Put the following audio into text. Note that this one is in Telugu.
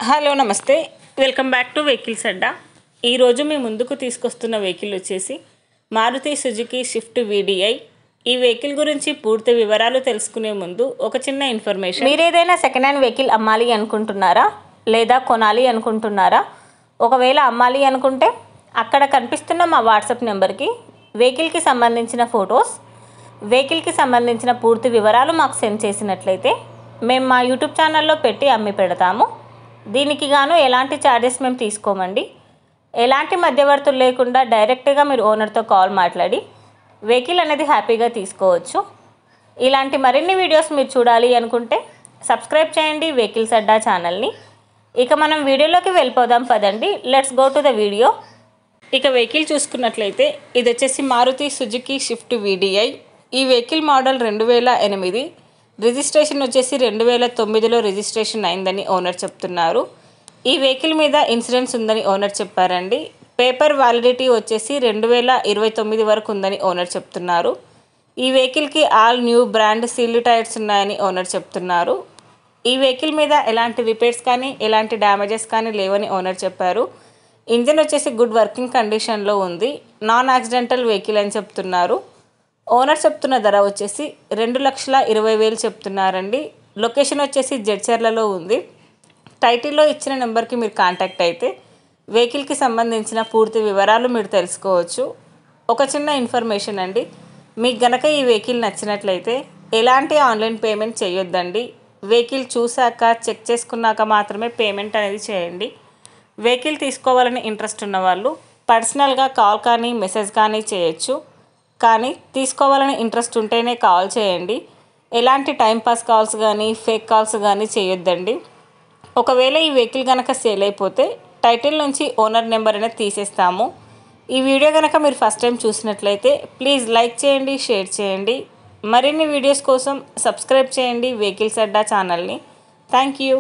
హలో నమస్తే, వెల్కమ్ బ్యాక్ టు వెహికల్స్ అడ్డా. ఈరోజు మీ ముందుకు తీసుకొస్తున్న వెహికల్ వచ్చేసి మారుతి సుజుకి స్విఫ్ట్ వీడిఐ. ఈ వెహికల్ గురించి పూర్తి వివరాలు తెలుసుకునే ముందు ఒక చిన్న ఇన్ఫర్మేషన్. మీరు ఏదైనా సెకండ్ హ్యాండ్ వెహికల్ అమ్మాలి అనుకుంటున్నారా లేదా కొనాలి అనుకుంటున్నారా? ఒకవేళ అమ్మాలి అనుకుంటే అక్కడ కనిపిస్తున్న మా వాట్సాప్ నెంబర్కి వెహికల్కి సంబంధించిన ఫొటోస్, వెహికల్కి సంబంధించిన పూర్తి వివరాలు మాకు సెండ్ చేసినట్లయితే మేము మా యూట్యూబ్ ఛానల్లో పెట్టి అమ్మి పెడతాము. దీనికి గాను ఎలాంటి ఛార్జెస్ మేము తీసుకోమండి. ఎలాంటి మధ్యవర్తులు లేకుండా డైరెక్ట్గా మీరు ఓనర్తో కాల్ మాట్లాడి వెహికల్ అనేది హ్యాపీగా తీసుకోవచ్చు. ఇలాంటి మరిన్ని వీడియోస్ మీరు చూడాలి అనుకుంటే సబ్స్క్రైబ్ చేయండి వెహికల్స్ అడ్డా ఛానల్ని. ఇక మనం వీడియోలోకి వెళ్ళిపోదాం పదండి. Let's go to the video. ఇక వెహికల్ చూసుకున్నట్లయితే ఇది వచ్చేసి మారుతి సుజుకి స్విఫ్ట్ వీడిఐ. ఈ వెహికల్ మోడల్ 2008, రిజిస్ట్రేషన్ వచ్చేసి 2009లో రిజిస్ట్రేషన్ అయిందని ఓనర్ చెప్తున్నారు. ఈ వెహికల్ మీద ఇన్సూరెన్స్ ఉందని ఓనర్ చెప్పారండి. పేపర్ వ్యాలిడిటీ వచ్చేసి 2029 వరకు ఉందని ఓనర్ చెప్తున్నారు. ఈ వెహికల్కి all new brand sealed tyres ఉన్నాయని ఓనర్ చెప్తున్నారు. ఈ వెహికల్ మీద ఎలాంటి రిపేర్స్ కానీ ఎలాంటి డ్యామేజెస్ కానీ లేవని ఓనర్ చెప్పారు. ఇంజిన్ వచ్చేసి గుడ్ వర్కింగ్ కండిషన్లో ఉంది. నాన్ యాక్సిడెంటల్ వెహికల్ అని చెప్తున్నారు. ఓనర్ చెప్తున్న ధర వచ్చేసి 2,20,000 చెప్తున్నారండి. లొకేషన్ వచ్చేసి జడ్చర్లలో ఉంది. టైటిల్లో ఇచ్చిన నెంబర్కి మీరు కాంటాక్ట్ అయితే వెహికల్కి సంబంధించిన పూర్తి వివరాలు మీరు తెలుసుకోవచ్చు. ఒక చిన్న ఇన్ఫర్మేషన్ అండి, మీకు గనక ఈ వెహికల్ నచ్చినట్లయితే ఎలాంటి ఆన్లైన్ పేమెంట్ చేయొద్దండి. వెహికల్ చూశాక చెక్ చేసుకున్నాక మాత్రమే పేమెంట్ అనేది చేయండి. వెహికల్ తీసుకోవాలని ఇంట్రెస్ట్ ఉన్నవాళ్ళు పర్సనల్గా కాల్ కానీ మెసేజ్ కానీ చేయొచ్చు. కానీ తీసుకోవాలని ఇంట్రెస్ట్ ఉంటేనే కాల్ చేయండి. ఎలాంటి టైంపాస్ కాల్స్ కానీ ఫేక్ కాల్స్ కానీ చేయొద్దండి. ఒకవేళ ఈ వెహికల్ కనుక సేల్ అయిపోతే టైటిల్ నుంచి ఓనర్ నెంబర్ అనేది తీసేస్తాము. ఈ వీడియో కనుక మీరు ఫస్ట్ టైం చూసినట్లయితే ప్లీజ్ లైక్ చేయండి, షేర్ చేయండి. మరిన్ని వీడియోస్ కోసం సబ్స్క్రైబ్ చేయండి వెహికల్స్ అడ్డా ఛానల్ని. Thank you.